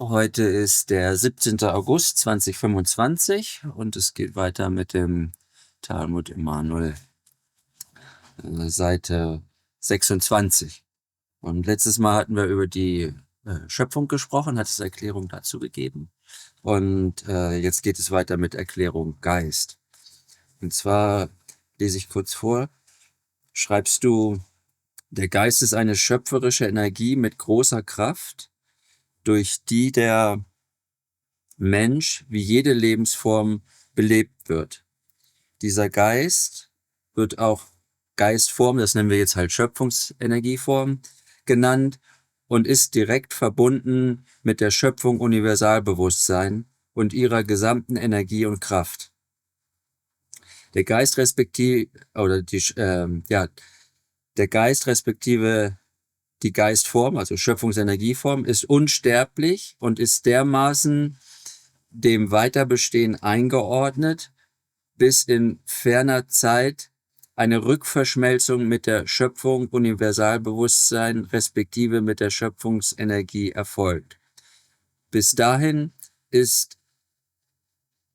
Heute ist der 17. August 2025 und es geht weiter mit dem Talmud Emanuel, Seite 26. Und letztes Mal hatten wir über die Schöpfung gesprochen, hat es Erklärung dazu gegeben. Und jetzt geht es weiter mit Erklärung Geist. Und zwar lese ich kurz vor, schreibst du: Der Geist ist eine schöpferische Energie mit großer Kraft, durch die der Mensch wie jede Lebensform belebt wird. Dieser Geist wird auch Geistform, das nennen wir jetzt halt Schöpfungsenergieform, genannt und ist direkt verbunden mit der Schöpfung Universalbewusstsein und ihrer gesamten Energie und Kraft. Der Geist respektive die Geistform, also Schöpfungsenergieform, ist unsterblich und ist dermaßen dem Weiterbestehen eingeordnet, bis in ferner Zeit eine Rückverschmelzung mit der Schöpfung Universalbewusstsein respektive mit der Schöpfungsenergie erfolgt. Bis dahin ist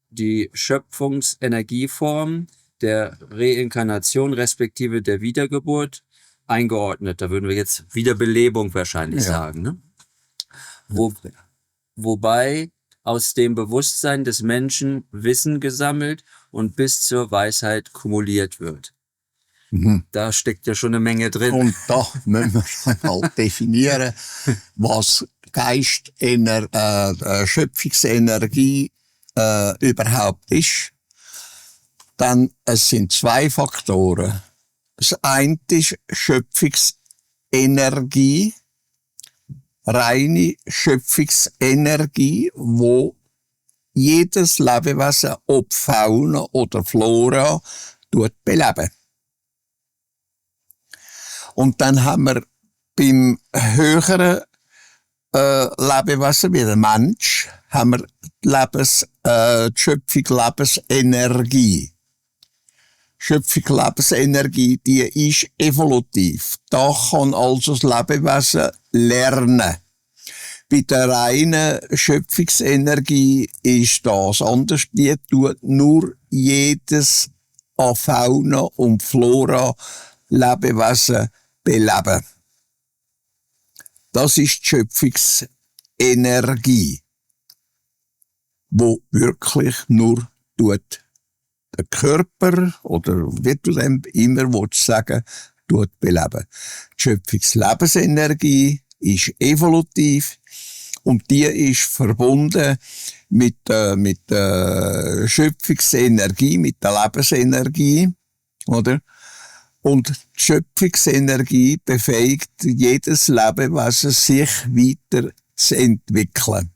die Schöpfungsenergieform der Reinkarnation respektive der Wiedergeburt eingeordnet. Da würden wir jetzt Wiederbelebung wahrscheinlich sagen. Ne? Wobei aus dem Bewusstsein des Menschen Wissen gesammelt und bis zur Weisheit kumuliert wird. Da steckt ja schon eine Menge drin. Und da müssen wir mal definieren, was Schöpfungsenergie überhaupt ist. Denn es sind zwei Faktoren. Das eine ist Schöpfungsenergie, reine Schöpfungsenergie, wo jedes Lebewesen, ob Fauna oder Flora, beleben. Und dann haben wir beim höheren Lebewesen, wie der Mensch, haben wir die Schöpfung Lebensenergie. Schöpfung Lebensenergie, die ist evolutiv. Da kann also das Lebewesen lernen. Bei der reinen Schöpfungsenergie ist das anders. Die tut nur jedes an Fauna und Flora Lebewesen beleben. Das ist die Schöpfungsenergie, wo wirklich nur der Körper, oder wie du dem immer sagen willst, beleben. Die Schöpfungslebensenergie ist evolutiv und die ist verbunden mit der Schöpfungsenergie, mit der Lebensenergie, oder? Und die Schöpfungsenergie befähigt jedes Lebewesen, sich weiter zu entwickeln.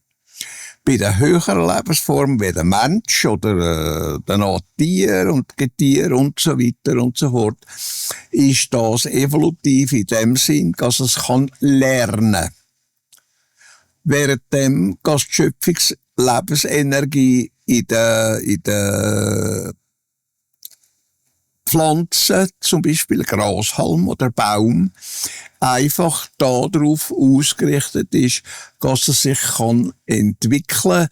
Bei der höheren Lebensform wie der Mensch oder danach Tier und Getier und so weiter und so fort, ist das evolutiv in dem Sinn, dass es kann lernen. Währenddem, dass die Schöpfungslebensenergie in der Pflanze, zum Beispiel Grashalm oder Baum, einfach darauf ausgerichtet ist, dass er sich entwickeln kann,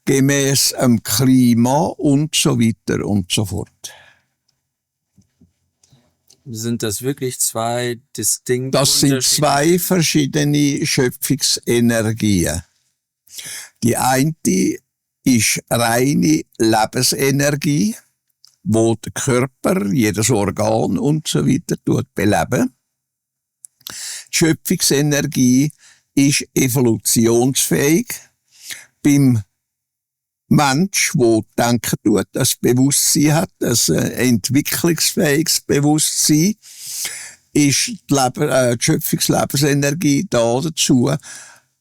gemäss dem Klima und so weiter und so fort. Sind das wirklich zwei distinkte Das sind zwei verschiedene Schöpfungsenergien. Die eine ist reine Lebensenergie, wo der Körper, jedes Organ und so weiter beleben. Die Schöpfungsenergie ist evolutionsfähig. Beim Mensch, wo denken tut, das Bewusstsein hat, das entwicklungsfähiges Bewusstsein, ist die Schöpfungslebensenergie da dazu,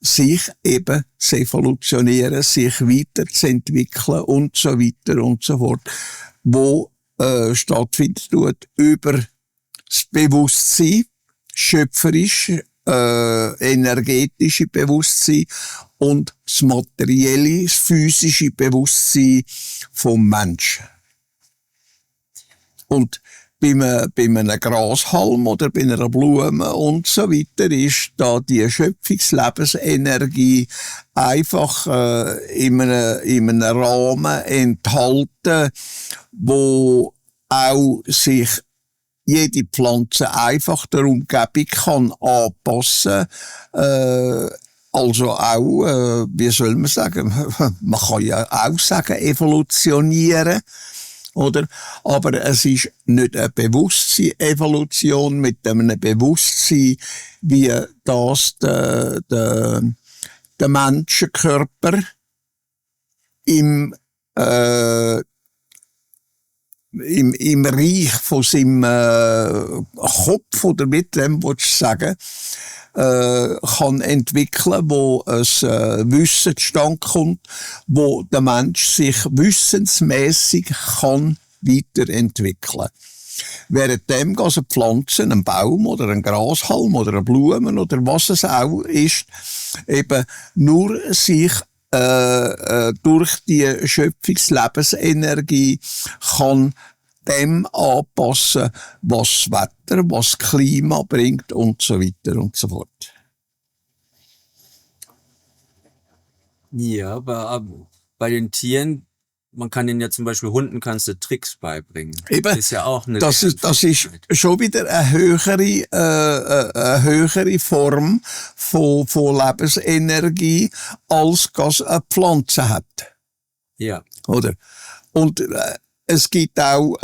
sich eben zu evolutionieren, sich weiterzuentwickeln und so weiter und so fort, wo stattfindet tut über das Bewusstsein, schöpferisch, energetische Bewusstsein und das materielle, das physische Bewusstsein vom Menschen. Und bei einem Grashalm oder bei einer Blume und so weiter ist da die Schöpfungslebensenergie einfach in einem Rahmen enthalten, wo auch sich jede Pflanze einfach der Umgebung kann anpassen. Also auch, wie soll man sagen, man kann ja auch sagen, evolutionieren, oder? Aber es ist nicht eine Bewusstsein-Evolution mit einem Bewusstsein, wie das der Menschenkörper im Reich von seinem Kopf, oder mit dem, was ich sagen, kann entwickeln, wo es Wissen zustande kommt, wo der Mensch sich wissensmässig kann weiterentwickeln. Währenddem also Pflanzen, ein Baum oder ein Grashalm oder eine Blume oder was es auch ist, eben nur sich durch die Schöpfungslebensenergie kann dem anpassen, was das Wetter, was das Klima bringt und so weiter und so fort. Ja, aber bei den Tieren, man kann denen ja zum Beispiel Hunden kannst du Tricks beibringen. Eben, ist ja auch eine das ist schon wieder eine höhere Form von Lebensenergie, als das eine Pflanze hat. Ja. Oder? Und es gibt auch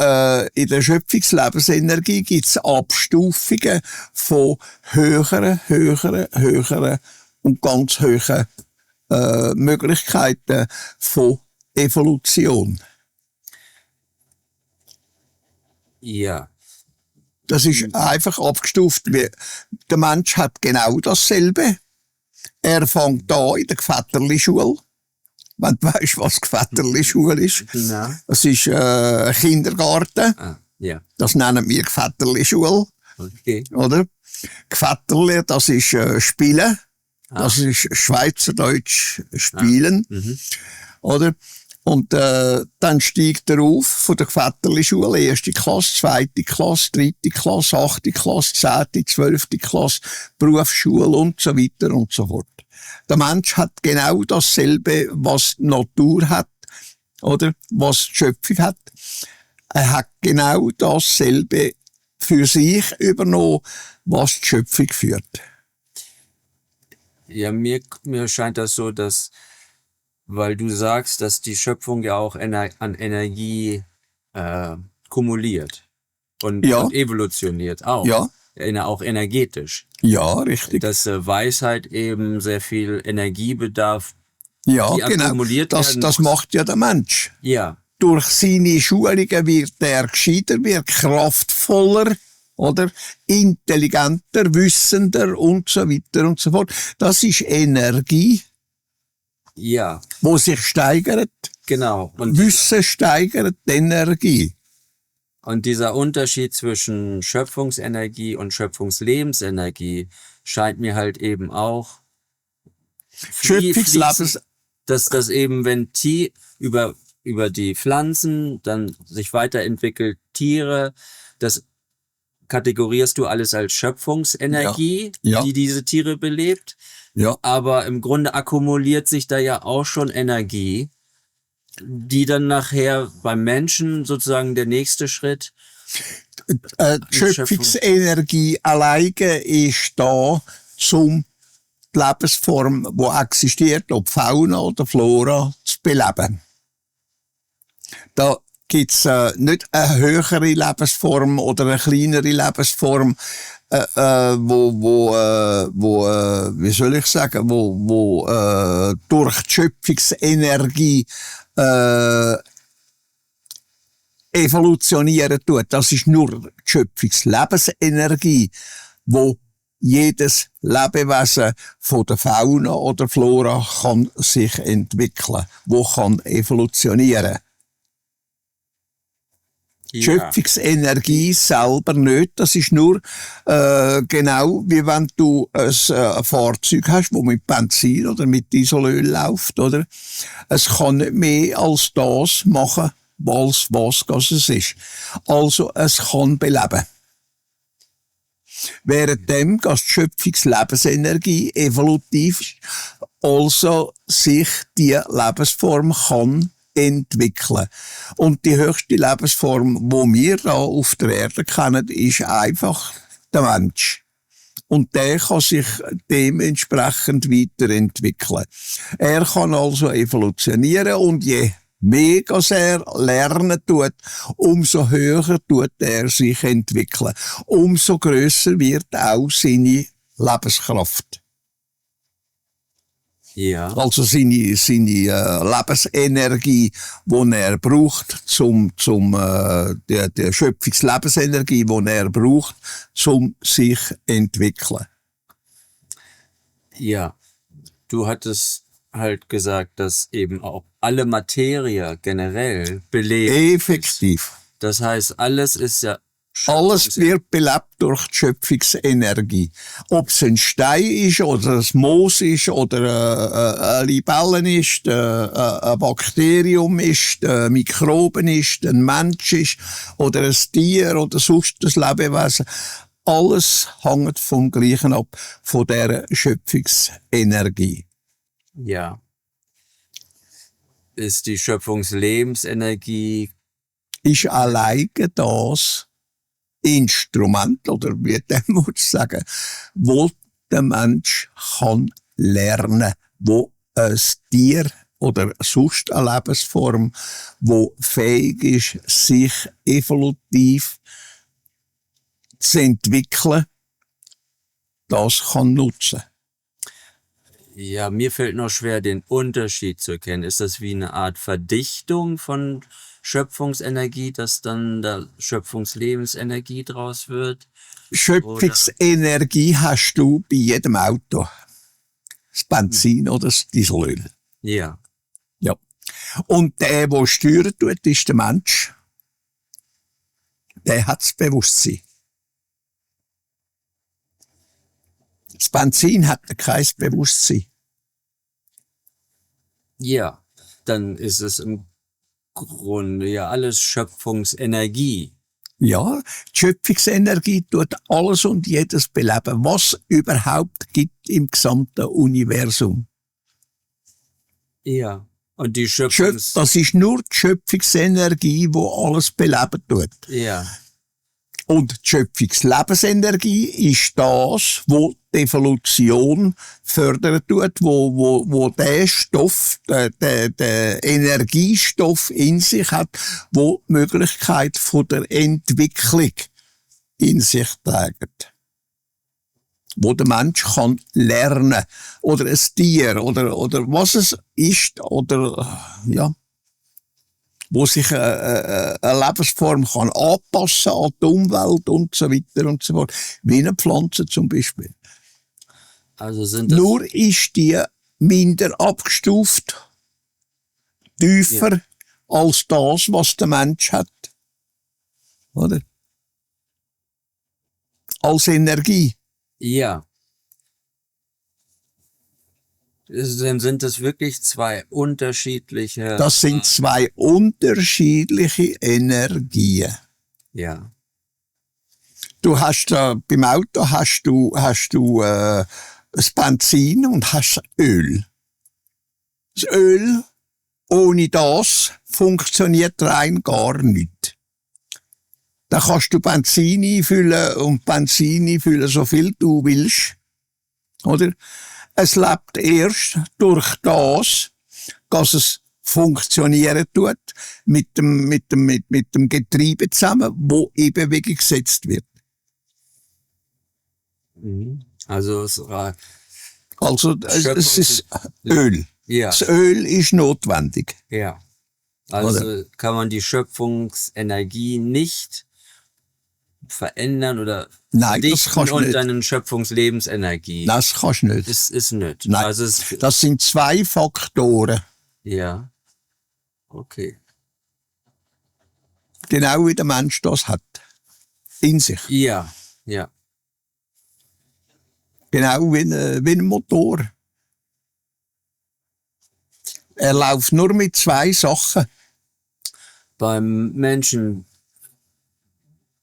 in der Schöpfungslebensenergie gibt's Abstufungen von höheren und ganz hohen Möglichkeiten von Evolution. Ja. Das ist einfach abgestuft. Der Mensch hat genau dasselbe. Er fängt da in der Gvetterli-Schule. Wenn du weisst, was Gvetterli-Schule ist. Na? Das ist Kindergarten. Ah, ja. Das nennen wir Gvetterli-Schule. Okay. Oder? Gvetterli, das ist Spielen. Das ist Schweizerdeutsch Spielen. Oder? Und dann steigt er auf von der Gvetterli-Schule, 1. Klasse, 2. Klasse, 3. Klasse, 8. Klasse, 10., 12. Klasse, Berufsschule und so weiter und so fort. Der Mensch hat genau dasselbe, was die Natur hat, oder was die Schöpfung hat. Er hat genau dasselbe für sich übernommen, was die Schöpfung führt. Ja, mir scheint das so, dass, weil du sagst, dass die Schöpfung ja auch an Energie kumuliert und evolutioniert auch. Ja. Auch energetisch. Ja, richtig. Dass Weisheit eben sehr viel Energiebedarf ja, die genau. akkumuliert werden Das muss. macht ja der Mensch. Ja. Durch seine Schulungen wird er gescheiter, wird kraftvoller, oder? Intelligenter, wissender und so weiter und so fort. Das ist Energie, Ja, wo sich steigert. genau. Und Wissen steigert die Energie. dieser Unterschied zwischen Schöpfungsenergie und Schöpfungslebensenergie scheint mir halt eben auch Schöpfungslebens dass das eben, wenn über die Pflanzen dann sich weiterentwickelt, Tiere, das kategorierst du alles als Schöpfungsenergie, Ja. die diese Tiere belebt. Ja. Aber im Grunde akkumuliert sich da ja auch schon Energie, die dann nachher beim Menschen sozusagen der nächste Schritt. Die Schöpfungsenergie alleine ist da, um die Lebensform, die existiert, ob Fauna oder Flora, zu beleben. Da gibt's nicht eine höhere Lebensform oder eine kleinere Lebensform, wie soll ich sagen, wo durch die Schöpfungsenergie evolutionieren tut. Das ist nur die Schöpfungslebensenergie, wo jedes Lebewesen von der Fauna oder Flora kann sich entwickeln, wo kann evolutionieren. Die Schöpfungsenergie selber nicht. Das ist nur genau wie wenn du ein Fahrzeug hast, das mit Benzin oder mit Dieselöl läuft, oder? Es kann nicht mehr als das machen, was es ist. Also, es kann beleben. Währenddem, dass die Schöpfungslebensenergie evolutiv ist, also sich die Lebensform kann entwickeln. Und die höchste Lebensform, die wir da auf der Erde kennen, ist einfach der Mensch. Und der kann sich dementsprechend weiterentwickeln. Er kann also evolutionieren und je mehr als er lernen tut, umso höher tut er sich entwickeln. Umso grösser wird auch seine Lebenskraft. Ja. Also seine Lebensenergie, die er braucht, die Schöpfungslebensenergie, die er braucht, um sich zu entwickeln. Ja. Du hattest halt gesagt, dass eben auch alle Materie generell belebt Effektiv. ist. Das heißt, alles ist ja Alles wird belebt durch die Schöpfungsenergie. Ob es ein Stein ist, oder ein Moos ist, oder eine Libelle ist, ein Bakterium ist, Mikroben ist, ein Mensch ist, oder ein Tier, oder sonst ein Lebewesen. Alles hängt vom Gleichen ab, von dieser Schöpfungsenergie. Ja. Ist die Schöpfungslebensenergie Ist alleine das Instrument, oder wie dem muss ich sagen, wo der Mensch kann lernen, wo ein Tier oder sonst eine Lebensform, wo fähig ist, sich evolutiv zu entwickeln, das kann nutzen. Ja, mir fällt noch schwer, den Unterschied zu erkennen. Ist das wie eine Art Verdichtung von Schöpfungsenergie, dass dann da Schöpfungslebensenergie draus wird? Schöpfungsenergie hast du bei jedem Auto. Das Benzin oder das Dieselöl. Ja. Ja. Und der steuern tut, ist der Mensch. Der hat das Bewusstsein. Das Benzin hat kein Bewusstsein. Ja, dann ist es im Grunde ja alles Schöpfungsenergie. Ja, die Schöpfungsenergie tut alles und jedes beleben, was überhaupt gibt im gesamten Universum. Ja. Und die Das ist nur die Schöpfungsenergie, die alles beleben tut. Ja. Und die Schöpfungslebensenergie ist das, wo die Evolution fördern tut, wo der Stoff, der Energiestoff in sich hat, wo die Möglichkeit von der Entwicklung in sich trägt. Wo der Mensch kann lernen, oder ein Tier, oder was es ist, oder, ja, wo sich eine Lebensform kann anpassen an die Umwelt und so weiter und so fort. Wie eine Pflanze zum Beispiel. Also sind das Nur ist die minder abgestuft, tiefer als das, was der Mensch hat. Oder? Als Energie. ja. Dann sind das wirklich zwei unterschiedliche. Das sind zwei unterschiedliche Energien. Ja. Du hast beim Auto hast du das Benzin und hast Öl. Das Öl, ohne das funktioniert rein gar nicht. Da kannst du Benzin einfüllen, so viel du willst. Oder? Es lebt erst durch das, dass es funktionieren tut mit dem Getriebe zusammen, wo in Bewegung gesetzt wird. Also Es ist Öl. Ja. Das Öl ist notwendig. Ja. Also Oder? kann man die Schöpfungsenergie nicht verändern oder Nein, das dichten kannst du und nicht. dann eine Schöpfungslebensenergie. Das kannst du nicht. Ist nicht. Nein. Also Das sind zwei Faktoren. ja. Okay. Genau wie der Mensch das hat. In sich. Ja. Ja. Genau wie ein Motor. Er läuft nur mit zwei Sachen. beim Menschen,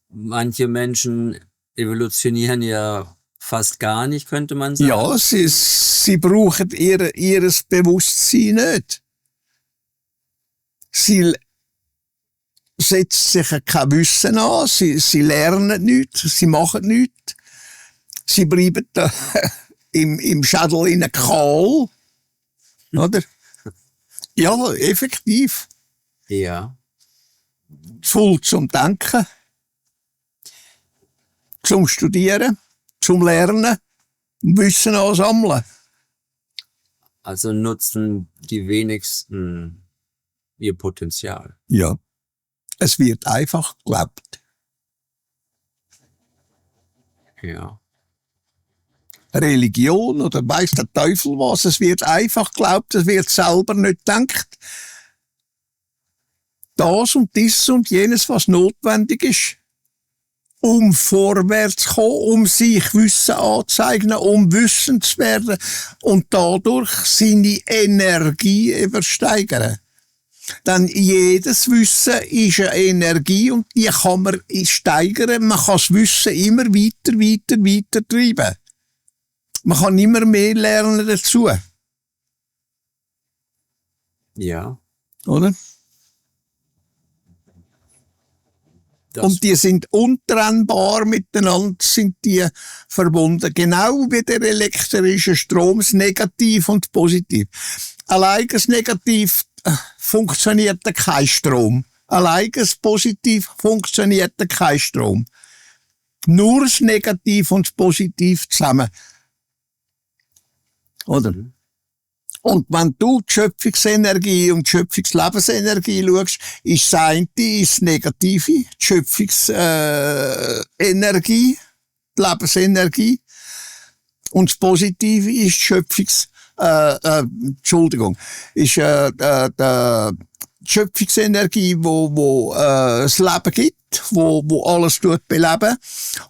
manche Menschen evolutionieren ja fast gar nicht, könnte man sagen. Ja, sie brauchen ihres Bewusstsein nicht. Sie setzen sich kein Wissen an, sie lernen nichts, sie machen nichts. Sie bleiben da im Schädel in kahl. Oder? Ja, effektiv. Ja. Voll zum Denken, zum Studieren, zum Lernen, Wissen ansammeln. Also nutzen die wenigsten ihr Potenzial. Ja. Es wird einfach geglaubt. Ja. Religion oder weiss der Teufel was, es wird einfach geglaubt, es wird selber nicht gedacht. Das und dies und jenes, was notwendig ist, um vorwärts zu kommen, um sich Wissen anzueignen, um wissend zu werden und dadurch seine Energie übersteigern. Denn jedes Wissen ist eine Energie und die kann man steigern. Man kann das Wissen immer weiter treiben. Man kann immer mehr lernen dazu. Ja. Oder? Und die sind untrennbar miteinander, sind die verbunden. Genau wie der elektrische Strom, das Negativ und das Positiv. Allein das Negativ funktioniert kein Strom. Allein das Positiv funktioniert kein Strom. Nur das Negativ und das Positiv zusammen. Oder? Und wenn du die Schöpfungsenergie und die Schöpfungslebensenergie schaust, ist das eine ist Negative, die Schöpfungsenergie, die Lebensenergie. Und das Positive ist die die Schöpfungsenergie, wo das Leben gibt, wo alles beleben.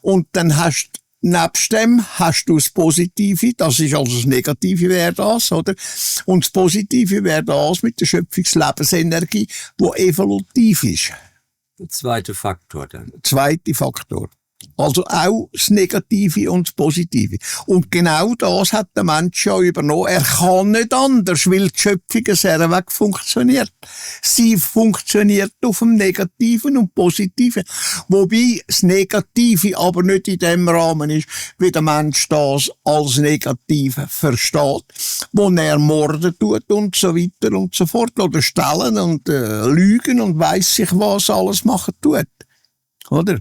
Und dann hast du nebst dem hast du das Positive, das ist also das Negative wäre das, oder? Und das Positive wäre das mit der Schöpfungslebensenergie, wo evolutiv ist. Der zweite Faktor dann. Zweite Faktor. Also auch das Negative und das Positive. Und genau das hat der Mensch ja übernommen. Er kann nicht anders, weil die Schöpfung sehr weg funktioniert. Sie funktioniert auf dem Negativen und Positiven. Wobei das Negative aber nicht in dem Rahmen ist, wie der Mensch das als Negativ versteht. Wo er morden tut und so weiter und so fort. Oder stellen und lügen und weiss sich was alles machen tut. Oder?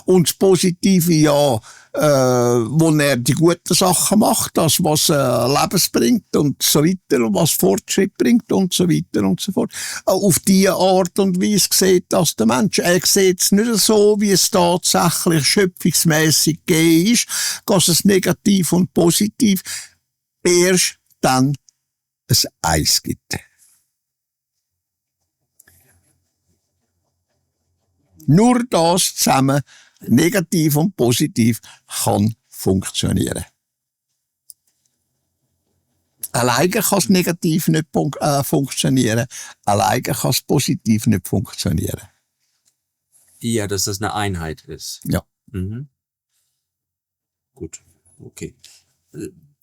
Und das Positive, ja, wo er die guten Sachen macht, das, was Lebens bringt und so weiter, und was Fortschritt bringt und so weiter und so fort. Auf diese Art und Weise sieht das der Mensch. Er sieht es nicht so, wie es tatsächlich schöpfungsmässig gegeben ist, dass es negativ und positiv erst dann ein Eis gibt. Nur das zusammen, negativ und positiv, kann funktionieren. Alleine kann das Negativ nicht funktionieren. Alleine kann das Positiv nicht funktionieren. Ja, dass das eine Einheit ist. Ja. Mhm. Gut, okay.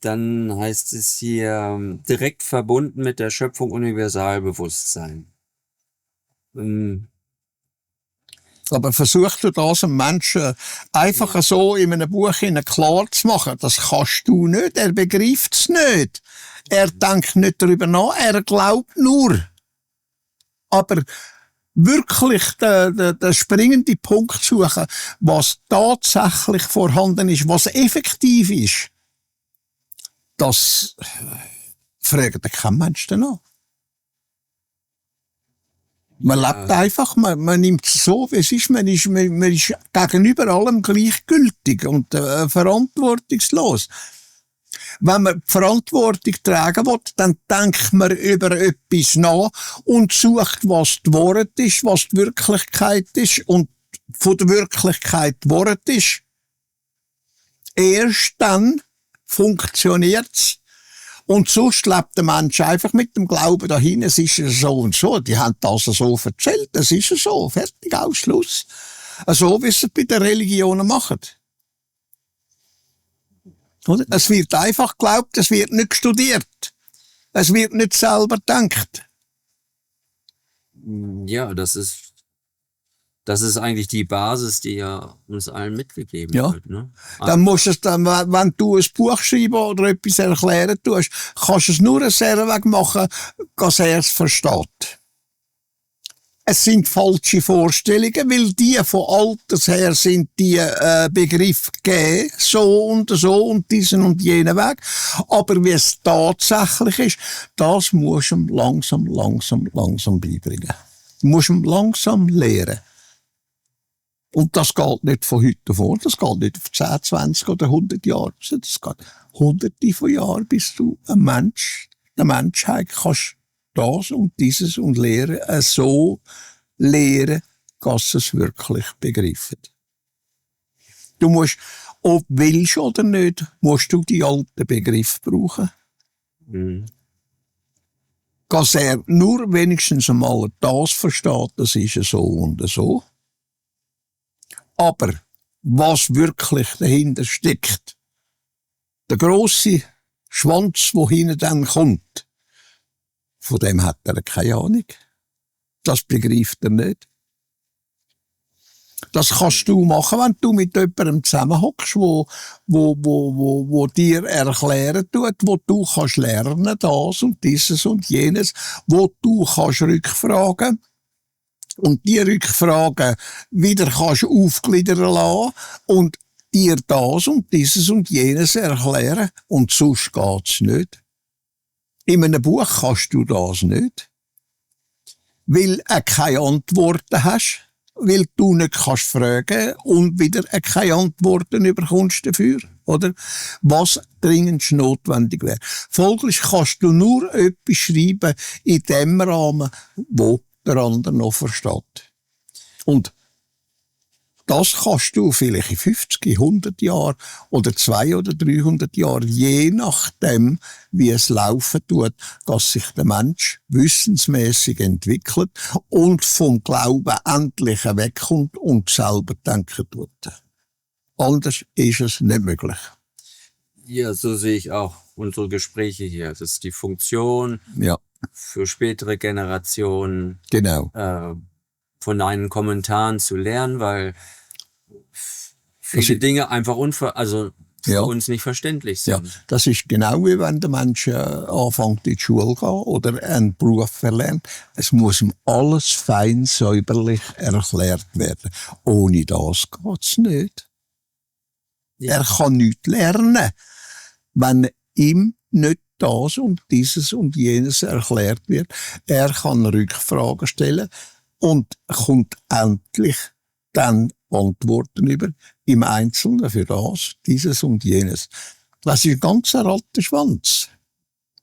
Dann heißt es hier direkt verbunden mit der Schöpfung Universalbewusstsein. Aber versuch du das einem Menschen einfach so in einem Buch klar zu machen. Das kannst du nicht. Er begreift es nicht. Er denkt nicht darüber nach. Er glaubt nur. Aber wirklich den springenden Punkt suchen, was tatsächlich vorhanden ist, was effektiv ist, das fragt kein Mensch danach. Man lebt einfach, man nimmt es so, wie es ist, man ist gegenüber allem gleichgültig und verantwortungslos. Wenn man die Verantwortung tragen will, dann denkt man über etwas nach und sucht, was die Wahrheit ist, was die Wirklichkeit ist und von der Wirklichkeit die Wahrheit ist. Erst dann funktioniert's. Und sonst lebt der Mensch einfach mit dem Glauben dahin, es ist ja so und so. Die haben das so erzählt, es ist ja so, fertig, aus, Schluss. So wie sie es bei den Religionen machen. Oder? Es wird einfach geglaubt, es wird nicht studiert. Es wird nicht selber gedacht. Ja, das ist eigentlich die Basis, die ja uns allen mitgegeben Ja. wird. Ne? Dann musst du es dann, wenn du ein Buch schreiben oder etwas erklären tust, kannst du es nur einen Weg machen, dass er es versteht. Es sind falsche Vorstellungen, weil die von alters her sind die Begriffe gegeben, so und diesen und jenen Weg. Aber wie es tatsächlich ist, das musst du ihm langsam beibringen. Du musst ihm langsam lehren. Und das geht nicht von heute vor, das geht nicht auf 10, 20 oder 100 Jahre. Das geht hunderte von Jahren, bis du der Menschheit kannst das und dieses und lehren, so lehren, dass sie es wirklich begreifen. Du musst, ob willst oder nicht, musst du die alten Begriffe brauchen. Dass er nur wenigstens einmal das versteht, das ist so und so. Aber was wirklich dahinter steckt, der grosse Schwanz, der hinten dann kommt, von dem hat er keine Ahnung. Das begreift er nicht. Das kannst du machen, wenn du mit jemandem zusammenhockst, wo dir erklären tut, wo du kannst lernen, das und dieses und jenes, wo du kannst rückfragen und die Rückfragen wieder kannst aufgliedern lassen und dir das und dieses und jenes erklären und sonst geht's nicht. In einem Buch kannst du das nicht, weil du keine Antworten hast, weil du nicht kannst fragen und wieder keine Antworten bekommst dafür, oder? Was dringend notwendig wäre. Folglich kannst du nur etwas schreiben in dem Rahmen, wo der andere noch versteht. Und das kannst du vielleicht in 50, 100 Jahren oder 200 oder 300 Jahren, je nachdem, wie es laufen tut, dass sich der Mensch wissensmäßig entwickelt und vom Glauben endlich wegkommt und selber denken tut. Anders ist es nicht möglich. Ja, so sehe ich auch unsere Gespräche hier. Das ist die Funktion Ja, für spätere Generationen, genau. von deinen Kommentaren zu lernen, weil viele Dinge einfach für uns nicht verständlich Ja, sind. das ist genau wie wenn der Mensch anfängt in die Schule gehen oder einen Beruf verlernt. Es muss ihm alles fein säuberlich erklärt werden. Ohne das geht's nicht. Ja. Er kann nichts lernen, wenn ihm nicht das und dieses und jenes erklärt wird. Er kann Rückfragen stellen und kommt endlich dann Antworten über im Einzelnen für das, dieses und jenes. Das ist ein ganz alter Schwanz.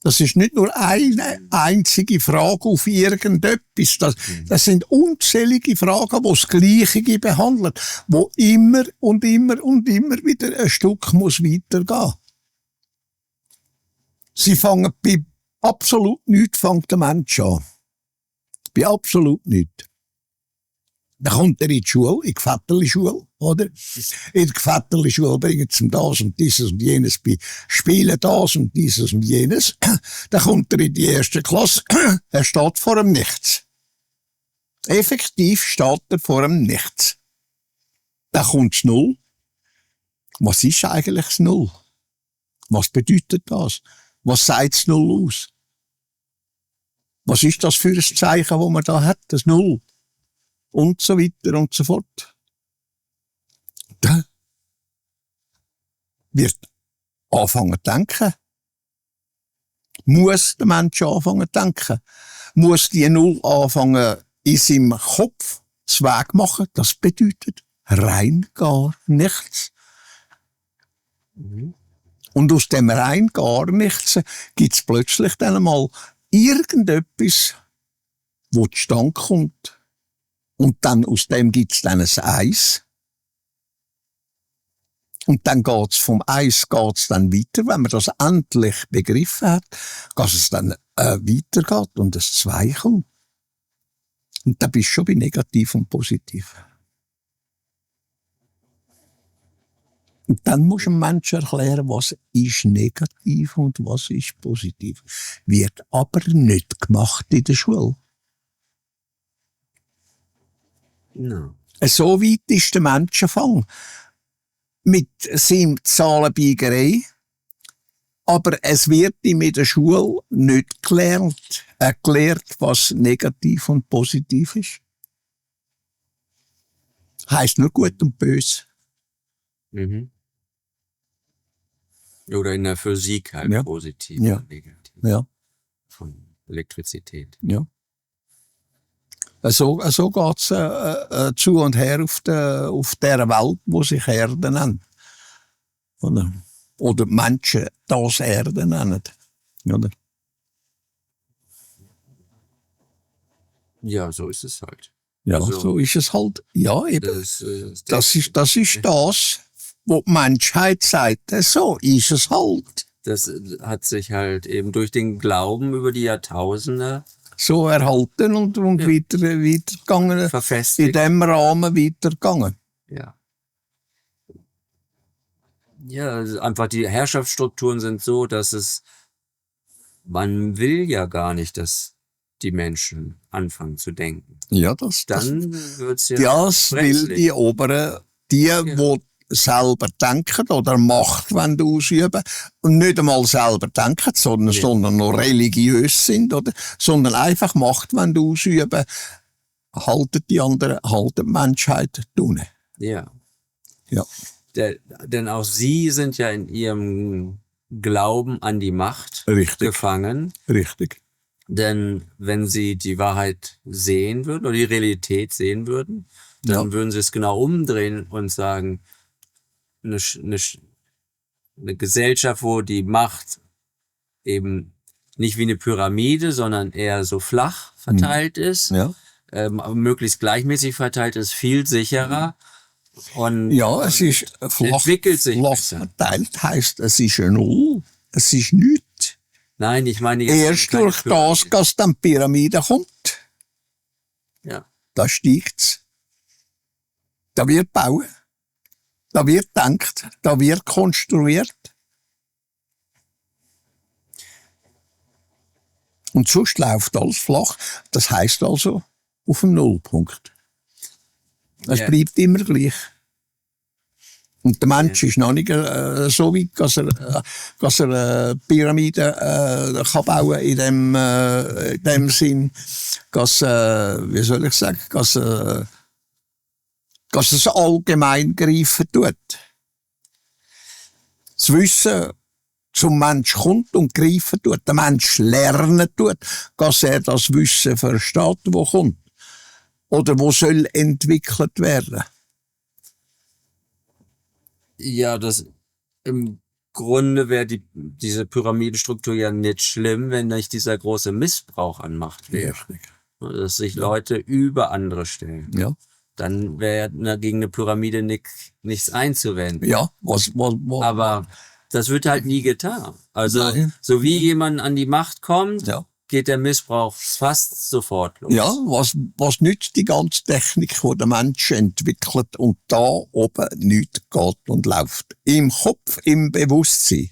Das ist nicht nur eine einzige Frage auf irgendetwas. Das sind unzählige Fragen, die das Gleiche behandeln, wo immer und immer und immer wieder ein Stück muss weitergehen. Sie fangen bei absolut nichts, fängt der Mensch an. Bei absolut nichts. Dann kommt er in die Schule, in die Vetterli-Schule, oder? In die Vetterli-Schule bringen sie ihm das und dieses und jenes bei, spielen das und dieses und jenes. Dann kommt er in die erste Klasse, er steht vor dem Nichts. Effektiv steht er vor dem Nichts. Dann kommt das Null. Was ist eigentlich das Null? Was bedeutet das? Was sagt das Null aus? Was ist das für ein Zeichen, das man da hat, das Null? Und so weiter und so fort. Da wird anfangen zu denken. Muss der Mensch anfangen zu denken. Muss die Null anfangen in seinem Kopf zu Weg machen. Das bedeutet rein gar nichts. Und aus dem rein gar nichts gibt's plötzlich dann einmal irgendetwas, wo zustande kommt. Und dann aus dem gibt's dann ein Eis. Und dann geht's vom Eins geht's dann weiter. Wenn man das endlich begriffen hat, dass es dann weitergeht und das Zwei kommt. Und da bist du schon bei negativ und positiv. Und dann musst du dem Menschen erklären, was ist negativ und was ist positiv. Wird aber nicht gemacht in der Schule. No. So weit ist der Menschenfang. Mit seinem Zahlenbeigerei. Aber es wird ihm in der Schule nicht erklärt, was negativ und positiv ist. Heisst nur gut und böse. Mhm. Oder in der Physik halt Ja. positiv Ja. und negativ. Ja, Von Elektrizität. ja. So geht's zu und her auf der Welt, wo sich Erde nennt. Oder Menschen das Erde nennen. Oder? Ja, so ist es halt. Ja, Also, so ist es halt. Ja, eben. Das ist das, was die Menschheit sagt. So ist es halt. Das hat sich halt eben durch den Glauben über die Jahrtausende So erhalten und Ja. weitergegangen. In verfestigt. dem Rahmen weitergegangen. Ja. Ja, also einfach die Herrschaftsstrukturen sind so, dass man will ja gar nicht, dass die Menschen anfangen zu denken. Ja, das Dann wird's ja das will brenzlig. die Oberen, die selber denken oder Macht ausüben und nicht einmal selber denken, sondern noch religiös sind, oder? Sondern einfach Macht ausüben, halten die anderen, halten die Menschheit unten. Ja. Ja. Denn auch sie sind ja in ihrem Glauben an die Macht Richtig, gefangen. richtig. Denn wenn sie die Wahrheit sehen würden oder die Realität sehen würden, dann würden sie es genau umdrehen und sagen, eine Gesellschaft, wo die Macht eben nicht wie eine Pyramide, sondern eher so flach verteilt ist, Ja. möglichst gleichmäßig verteilt ist, viel sicherer. Und Ja, es ist flach, entwickelt sich flach besser. verteilt, heisst, es ist eine Null. Es ist nichts. Nein, ich meine jetzt Erst keine durch das, Pyramide. dass dann die Pyramide kommt, Ja. da steigt's. Da wird bauen. Da wird gedacht. Da wird konstruiert. Und sonst läuft alles flach. Das heisst also auf dem Nullpunkt. Es Ja. bleibt immer gleich. Und der Mensch ist noch nicht so weit, dass er Pyramiden kann bauen in dem Sinn, dass, wie soll ich sagen, dass es allgemein greifen tut. Das Wissen zum Mensch kommt und greifen tut. Der Mensch lernen tut, dass er das Wissen versteht, wo kommt. Oder wo soll entwickelt werden. Ja, im Grunde wäre diese Pyramidenstruktur ja nicht schlimm, wenn nicht dieser große Missbrauch an Macht wäre. Dass sich Leute über andere stellen. Ja. Dann wäre gegen eine Pyramide nichts einzuwenden. Ja, Aber das wird halt nie getan. Also, Nein. so wie jemand an die Macht kommt, ja. geht der Missbrauch fast sofort los. Ja, was nützt die ganze Technik, die der Mensch entwickelt und da oben nichts geht und läuft. Im Kopf, im Bewusstsein.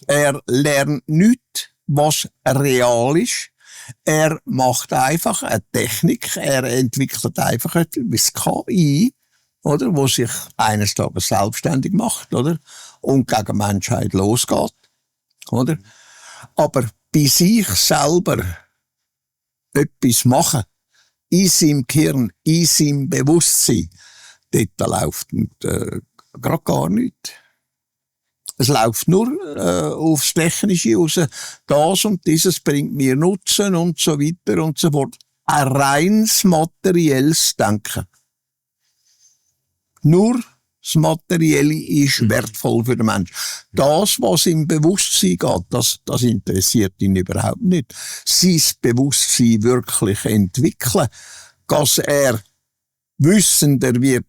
Er lernt nichts, was real ist. Er macht einfach eine Technik, er entwickelt einfach etwas KI, oder, wo sich eines Tages selbstständig macht, oder, und gegen die Menschheit losgeht, oder. Aber bei sich selber etwas machen, in seinem Gehirn, in seinem Bewusstsein, dort läuft gerade gar nichts. Es läuft nur aufs Technische raus. Das und dieses bringt mir Nutzen und so weiter und so fort. Ein reines materielles Denken. Nur das Materielle ist wertvoll für den Menschen. Das, was im Bewusstsein geht, das interessiert ihn überhaupt nicht. Sein Bewusstsein wirklich entwickeln, dass er wissender wird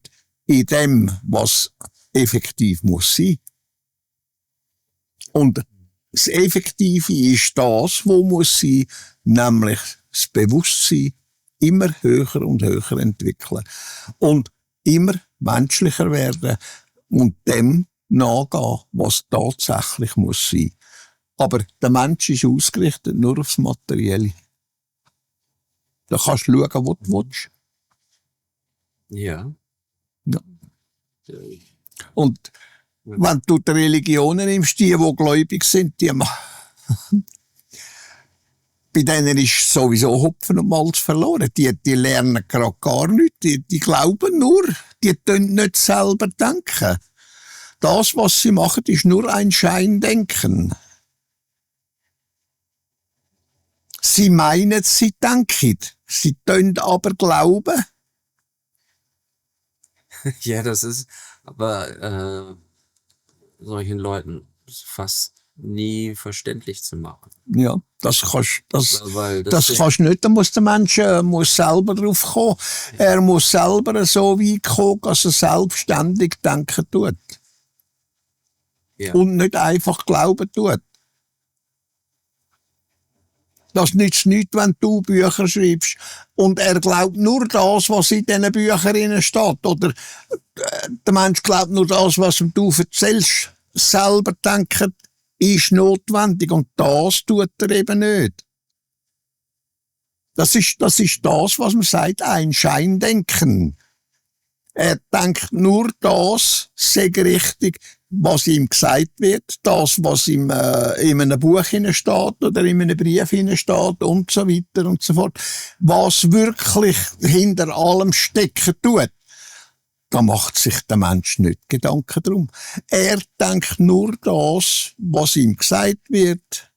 in dem, was effektiv muss sein. Und das Effektive ist das, wo muss sein, nämlich das Bewusstsein immer höher und höher entwickeln. Und immer menschlicher werden und dem nachgehen, was tatsächlich muss sein. Aber der Mensch ist ausgerichtet nur aufs Materielle. Da kannst du schauen, wo du willst. Ja. Ja. Und wenn du die Religionen nimmst, die gläubig sind, bei denen ist sowieso Hopfen und Malz verloren. Die lernen gerade gar nichts. Die glauben nur. Die können nicht selber denken. Das, was sie machen, ist nur ein Scheindenken. Sie meinen, sie denken. Sie können aber glauben. Ja, das ist aber solchen Leuten fast nie verständlich zu machen. Ja, das kannst Weil das kannst du nicht. Da muss der Mensch muss selber drauf kommen. Er muss selber so weit kommen, dass er selbstständig denken tut. Ja. Und nicht einfach glauben tut. Das nützt nichts, wenn du Bücher schreibst und er glaubt nur das, was in diesen Büchern steht. Oder der Mensch glaubt nur das, was du erzählst. Selber denken ist notwendig und das tut er eben nicht. Das ist das, was man sagt, ein Scheindenken. Er denkt nur das, sei richtig, was ihm gesagt wird, das, was ihm in einem Buch steht oder in einem Brief steht und so weiter und so fort. Was wirklich hinter allem stecken tut, da macht sich der Mensch nicht Gedanken drum. Er denkt nur das, was ihm gesagt wird,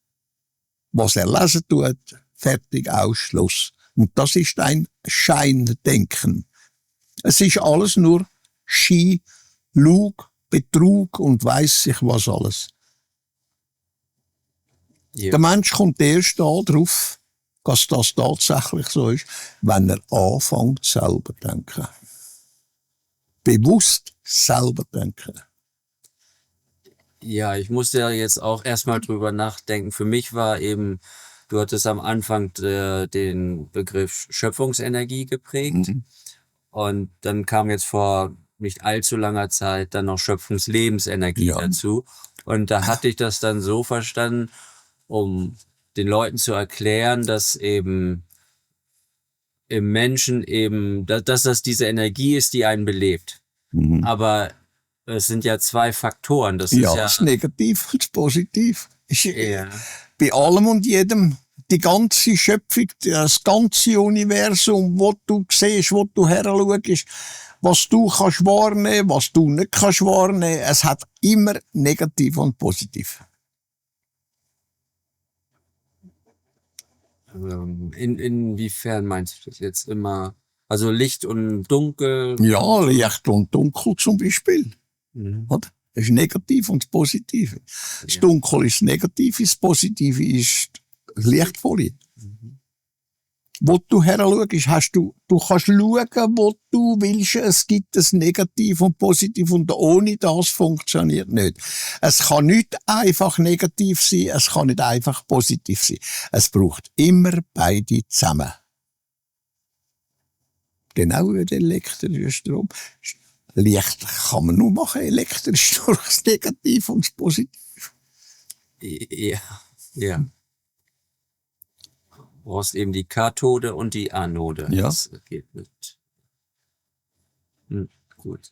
was er lesen tut, fertig, Ausschluss. Und das ist ein Scheindenken. Es ist alles nur Schein, Lug, Betrug und weiss ich was alles. Ja. Der Mensch kommt erst darauf, dass das tatsächlich so ist, wenn er anfängt, selber zu denken. Bewusst selber denken. Ja, ich musste ja jetzt auch erstmal drüber nachdenken. Für mich war eben, du hattest am Anfang den Begriff Schöpfungsenergie geprägt. Und dann kam jetzt vor nicht allzu langer Zeit dann noch Schöpfungslebensenergie dazu. Und da hatte ich das dann so verstanden, um den Leuten zu erklären, dass eben im Menschen eben, dass das diese Energie ist, die einen belebt. Aber es sind ja zwei Faktoren. Das ist ja das Negativ und das Positiv. Ja. Bei allem und jedem. Die ganze Schöpfung, das ganze Universum, wo du siehst, wo du heranschaust, was du kannst wahrnehmen, was du nicht kannst wahrnehmen, es hat immer negativ und positiv. Inwiefern meinst du das jetzt immer? Also Licht und Dunkel? Ja, Licht und Dunkel zum Beispiel. Oder? Das ist negativ und das Positive. Das Dunkel ist negativ, das Positive ist das Lichtvolle. Wo du heranschaust, du kannst schauen, wo du willst. Es gibt das Negativ und Positiv und ohne das funktioniert nicht. Es kann nicht einfach negativ sein, es kann nicht einfach positiv sein. Es braucht immer beide zusammen. Genau wie der elektrische Strom. Licht kann man nur machen, elektrisch durch das Negativ und das Positiv. Ja. Du brauchst eben die Kathode und die Anode. Ja. Das geht nicht. Gut.